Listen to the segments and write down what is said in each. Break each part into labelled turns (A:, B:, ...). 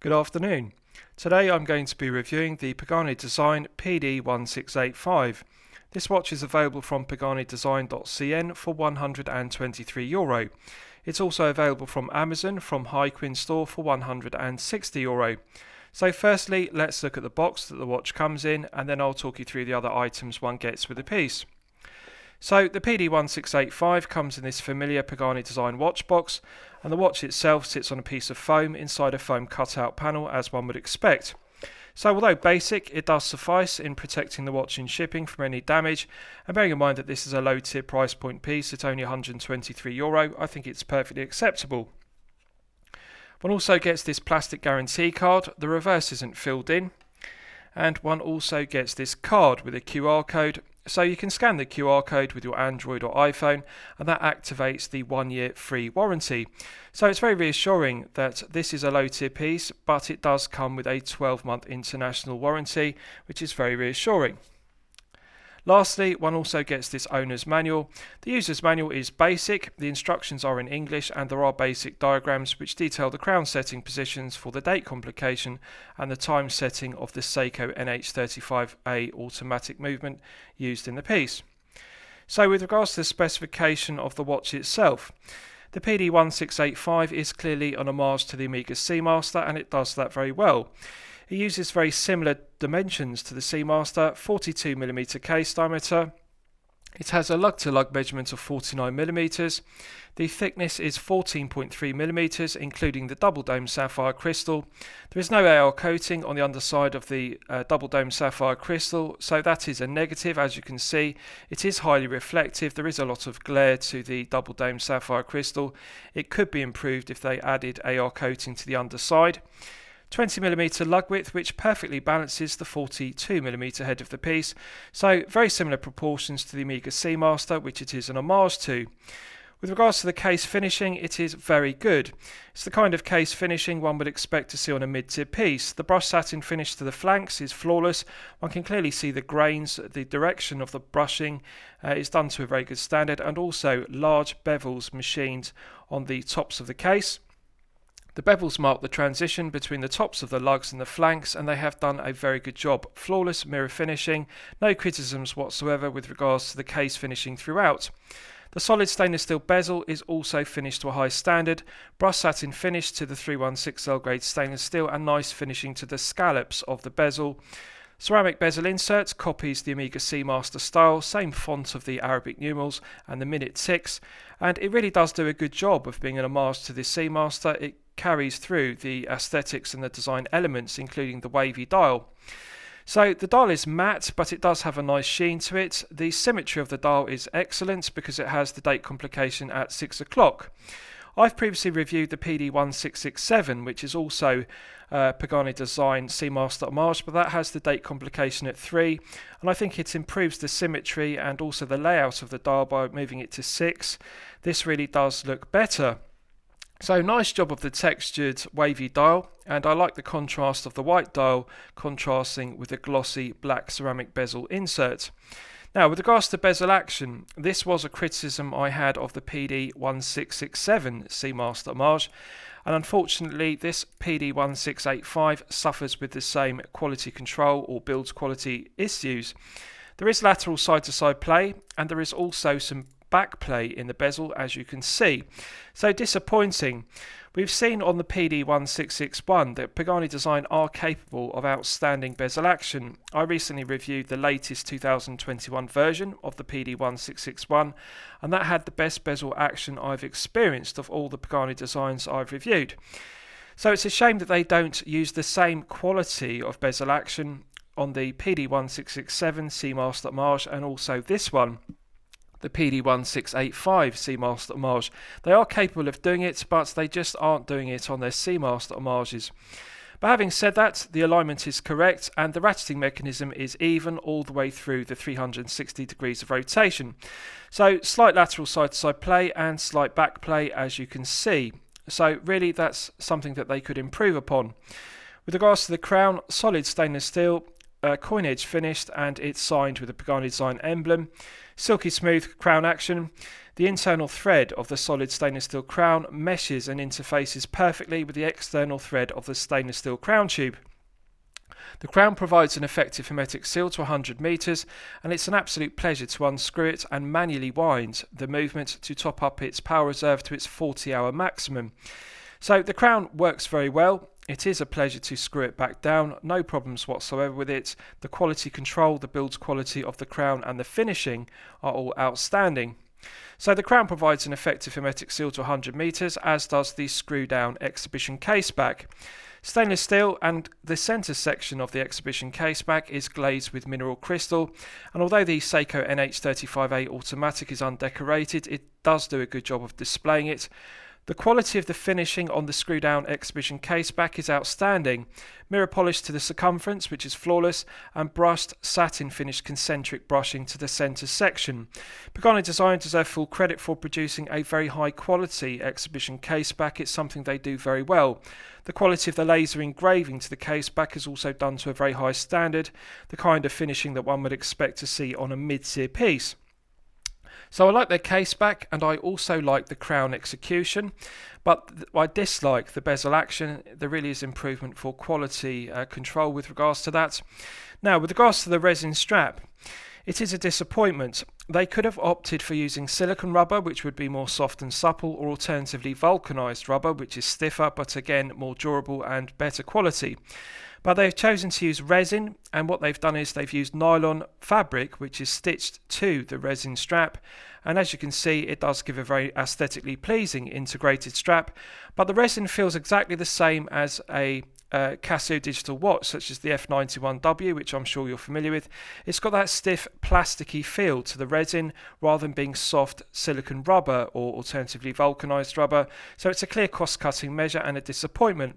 A: Good afternoon. Today I'm going to be reviewing the Pagani Design PD-1685. This watch is available from paganidesign.cn for €123. It's also available from Amazon from Highquin store for €160. So firstly, let's look at the box that the watch comes in, and then I'll talk you through the other items one gets with the piece. So the PD-1685 comes in this familiar Pagani Design watch box, and the watch itself sits on a piece of foam inside a foam cutout panel, as one would expect. So although basic, it does suffice in protecting the watch in shipping from any damage, and bearing in mind that this is a low tier price point piece at only €123, I think it's perfectly acceptable. One also gets this plastic guarantee card. The reverse isn't filled in, and one also gets this card with a QR code. So you can scan the QR code with your Android or iPhone, and that activates the 1-year free warranty. So it's very reassuring that this is a low tier piece, but it does come with a 12-month international warranty, which is very reassuring. Lastly, one also gets this owner's manual. The user's manual is basic, the instructions are in English, and there are basic diagrams which detail the crown setting positions for the date complication and the time setting of the Seiko NH35A automatic movement used in the piece. So with regards to the specification of the watch itself, the PD-1685 is clearly an homage to the Omega Seamaster, and it does that very well. It uses very similar dimensions to the Seamaster, 42mm case diameter. It has a lug-to-lug measurement of 49mm. The thickness is 14.3mm, including the double dome sapphire crystal. There is no AR coating on the underside of the double dome sapphire crystal, so that is a negative. As you can see, it is highly reflective. There is a lot of glare to the double dome sapphire crystal. It could be improved if they added AR coating to the underside. 20mm lug width, which perfectly balances the 42mm head of the piece, so very similar proportions to the Omega Seamaster, which it is an homage to. With regards to the case finishing, it is very good. It's the kind of case finishing one would expect to see on a mid-tier piece. The brushed satin finish to the flanks is flawless. One can clearly see the grains, the direction of the brushing is done to a very good standard, and also large bevels machined on the tops of the case. The bevels mark the transition between the tops of the lugs and the flanks, and they have done a very good job. Flawless mirror finishing, no criticisms whatsoever with regards to the case finishing throughout. The solid stainless steel bezel is also finished to a high standard. Brushed satin finish to the 316L grade stainless steel, and nice finishing to the scallops of the bezel. Ceramic bezel insert copies the Omega Seamaster style, same font of the Arabic numerals and the minute ticks, and it really does do a good job of being an homage to the Seamaster. It carries through the aesthetics and the design elements, including the wavy dial. So the dial is matte, but it does have a nice sheen to it. The symmetry of the dial is excellent because it has the date complication at 6 o'clock. I've previously reviewed the PD-1667, which is also Pagani Design Seamaster homage, but that has the date complication at 3, and I think it improves the symmetry and also the layout of the dial by moving it to 6. This really does look better. So nice job of the textured wavy dial, and I like the contrast of the white dial contrasting with the glossy black ceramic bezel insert. Now with regards to bezel action, this was a criticism I had of the PD-1667 Seamaster homage, and unfortunately this PD-1685 suffers with the same quality control or build quality issues. There is lateral side-to-side play, and there is also some back play in the bezel, as you can see. So disappointing. We've seen on the PD-1661 that Pagani Design are capable of outstanding bezel action. I recently reviewed the latest 2021 version of the PD-1661, and that had the best bezel action I've experienced of all the Pagani Designs I've reviewed. So it's a shame that they don't use the same quality of bezel action on the PD-1667 Seamaster homage and also this one, the PD-1685 Seamaster homage. They are capable of doing it, but they just aren't doing it on their Seamaster homages. But having said that, the alignment is correct, and the ratcheting mechanism is even all the way through the 360 degrees of rotation. So slight lateral side-to-side play and slight back play, as you can see. So really that's something that they could improve upon. With regards to the crown, solid stainless steel, coin edge finished, and it's signed with the Pagani Design emblem. Silky smooth crown action. The internal thread of the solid stainless steel crown meshes and interfaces perfectly with the external thread of the stainless steel crown tube. The crown provides an effective hermetic seal to 100 meters, and it's an absolute pleasure to unscrew it and manually wind the movement to top up its power reserve to its 40-hour maximum. So the crown works very well. It is a pleasure to screw it back down, no problems whatsoever with it. The quality control, the build quality of the crown and the finishing are all outstanding. So the crown provides an effective hermetic seal to 100 meters, as does the screw down exhibition case back. Stainless steel, and the centre section of the exhibition case back is glazed with mineral crystal, and although the Seiko NH35A automatic is undecorated, it does do a good job of displaying it. The quality of the finishing on the screw down exhibition case back is outstanding. Mirror polish to the circumference, which is flawless, and brushed satin finished concentric brushing to the centre section. Pagani Design deserve full credit for producing a very high quality exhibition case back. It's something they do very well. The quality of the laser engraving to the case back is also done to a very high standard, the kind of finishing that one would expect to see on a mid-tier piece. So I like their case back, and I also like the crown execution, but I dislike the bezel action. There really is improvement for quality control with regards to that. Now, with regards to the resin strap, it is a disappointment. They could have opted for using silicone rubber, which would be more soft and supple, or alternatively vulcanized rubber, which is stiffer but again more durable and better quality. But they've chosen to use resin, and what they've done is they've used nylon fabric, which is stitched to the resin strap, and as you can see, it does give a very aesthetically pleasing integrated strap. But the resin feels exactly the same as a Casio digital watch, such as the F91W, which I'm sure you're familiar with. It's got that stiff plasticky feel to the resin rather than being soft silicone rubber or alternatively vulcanized rubber, so it's a clear cost-cutting measure and a disappointment.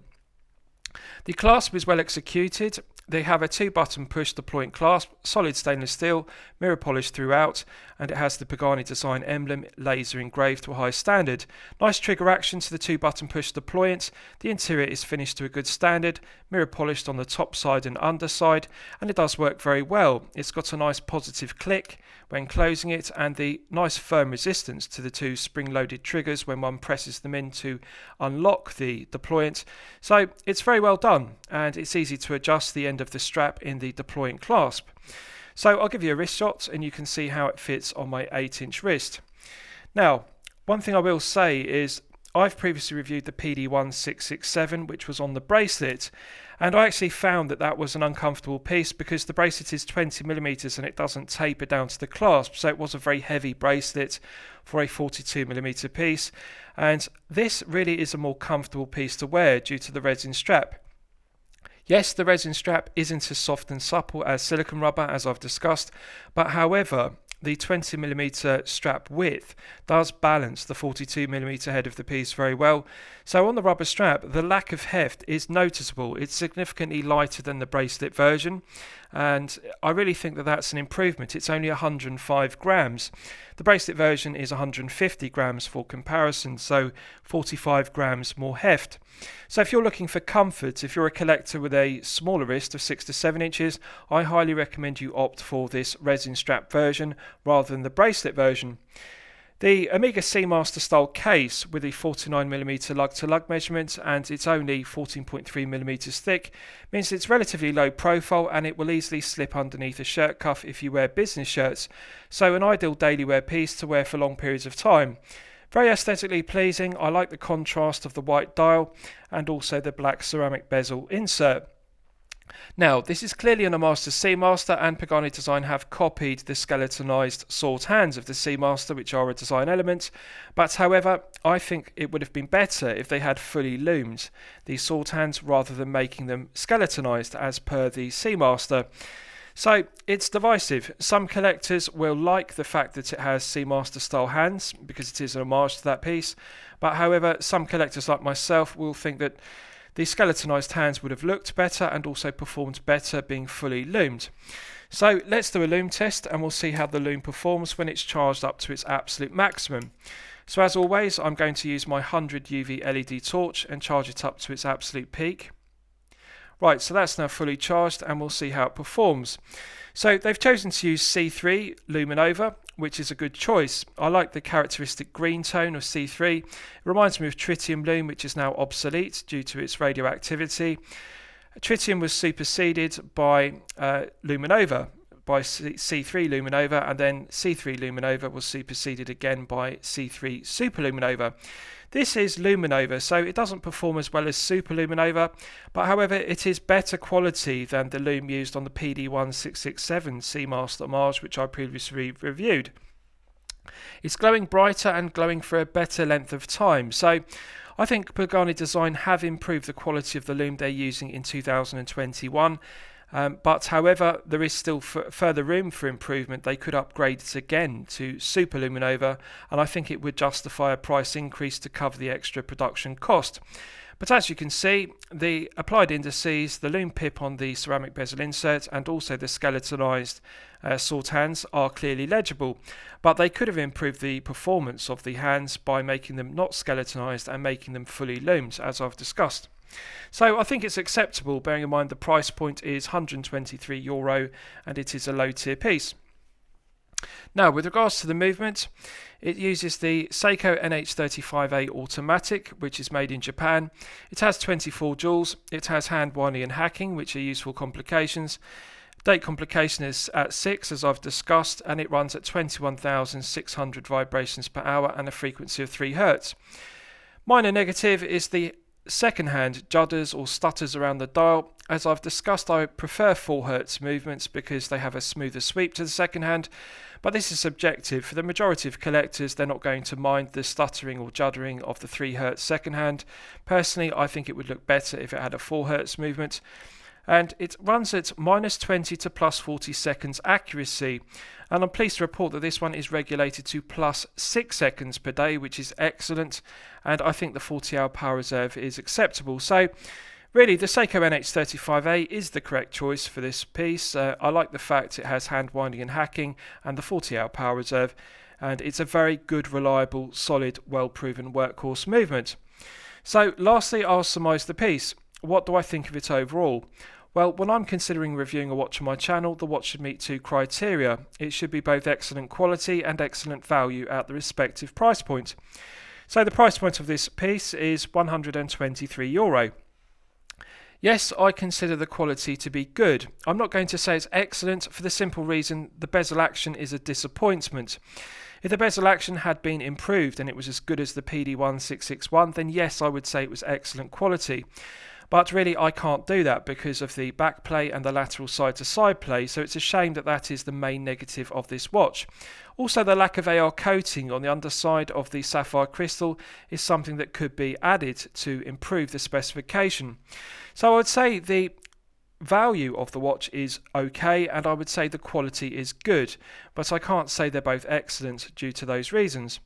A: The clasp is well executed. They have a 2-button push deployant clasp, solid stainless steel, mirror polished throughout, and it has the Pagani Design emblem laser engraved to a high standard. Nice trigger action to the 2-button push deployant. The interior is finished to a good standard, mirror polished on the top side and underside, and it does work very well. It's got a nice positive click when closing it, and the nice firm resistance to the 2 spring-loaded triggers when one presses them in to unlock the deployant. So it's very well done, and it's easy to adjust the end of the strap in the deployant clasp. So I'll give you a wrist shot and you can see how it fits on my 8-inch wrist. Now, one thing I will say is I've previously reviewed the PD-1687, which was on the bracelet, and I actually found that that was an uncomfortable piece because the bracelet is 20mm and it doesn't taper down to the clasp, so it was a very heavy bracelet for a 42mm piece, and this really is a more comfortable piece to wear due to the resin strap. Yes, the resin strap isn't as soft and supple as silicone rubber, as I've discussed, but however, the 20mm strap width does balance the 42mm head of the piece very well. So on the rubber strap, the lack of heft is noticeable. It's significantly lighter than the bracelet version, and I really think that that's an improvement. It's only 105 grams. The bracelet version is 150 grams for comparison, so 45 grams more heft. So if you're looking for comfort, if you're a collector with a smaller wrist of 6 to 7 inches, I highly recommend you opt for this resin strap version rather than the bracelet version. The Omega Seamaster style case with the 49mm lug-to-lug measurement, and it's only 14.3mm thick, means it's relatively low profile and it will easily slip underneath a shirt cuff if you wear business shirts. So an ideal daily wear piece to wear for long periods of time. Very aesthetically pleasing. I like the contrast of the white dial and also the black ceramic bezel insert. Now, this is clearly an Master Seamaster, and Pagani Design have copied the skeletonized sword hands of the Seamaster, which are a design element, but however, I think it would have been better if they had fully loomed these sword hands rather than making them skeletonized as per the Seamaster. So it's divisive. Some collectors will like the fact that it has Seamaster style hands because it is an homage to that piece, but however, some collectors like myself will think that the skeletonized hands would have looked better and also performed better being fully loomed. So let's do a loom test and we'll see how the loom performs when it's charged up to its absolute maximum. So as always, I'm going to use my 100 UV LED torch and charge it up to its absolute peak. Right, so that's now fully charged and we'll see how it performs. So they've chosen to use C3 Luminova. which is a good choice. I like the characteristic green tone of C3. It reminds me of tritium loom, which is now obsolete due to its radioactivity. Tritium was superseded by Luminova, by C3 Luminova, and then C3 Luminova was superseded again by C3 Super Luminova. This is Luminova, so it doesn't perform as well as Super Luminova, but however it is better quality than the loom used on the PD-1687 Seamaster Homage, which I previously reviewed. It's glowing brighter and glowing for a better length of time, so I think Pagani Design have improved the quality of the loom they're using in 2021. But however, there is still further room for improvement. They could upgrade it again to Super Luminova, and I think it would justify a price increase to cover the extra production cost. But as you can see, the applied indices, the loom pip on the ceramic bezel insert, and also the skeletonized sword hands are clearly legible. But they could have improved the performance of the hands by making them not skeletonized and making them fully loomed, as I've discussed. So I think it's acceptable, bearing in mind the price point is €123 and it is a low tier piece. Now, with regards to the movement, it uses the Seiko NH35A automatic, which is made in Japan. It has 24 joules, it has hand winding and hacking, which are useful complications. Date complication is at 6, as I've discussed, and it runs at 21,600 vibrations per hour and a frequency of 3 Hz. Minor negative is the second hand judders or stutters around the dial. As I've discussed, I prefer 4 Hz movements because they have a smoother sweep to the second hand, but this is subjective. For the majority of collectors, they're not going to mind the stuttering or juddering of the 3 Hz second hand. Personally, I think it would look better if it had a 4 Hz movement. And it runs at -20 to +40 seconds accuracy, and I'm pleased to report that this one is regulated to +6 seconds per day, which is excellent, and I think the 40-hour power reserve is acceptable. So really, the Seiko NH35A is the correct choice for this piece. I like the fact it has hand winding and hacking and the 40-hour power reserve, and it's a very good, reliable, solid, well-proven workhorse movement. So lastly, I'll surmise the piece. What do I think of it overall? Well, when I'm considering reviewing a watch on my channel, the watch should meet 2 criteria. It should be both excellent quality and excellent value at the respective price point. So the price point of this piece is €123. Yes, I consider the quality to be good. I'm not going to say it's excellent for the simple reason the bezel action is a disappointment. If the bezel action had been improved and it was as good as the PD-1661, then yes, I would say it was excellent quality. But really, I can't do that because of the back play and the lateral side-to-side play, so it's a shame that that is the main negative of this watch. Also, the lack of AR coating on the underside of the sapphire crystal is something that could be added to improve the specification. So I would say the value of the watch is okay, and I would say the quality is good, but I can't say they're both excellent due to those reasons.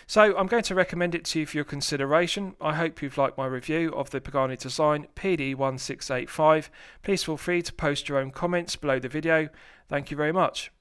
A: So I'm going to recommend it to you for your consideration. I hope you've liked my review of the Pagani Design PD-1685. Please feel free to post your own comments below the video. Thank you very much.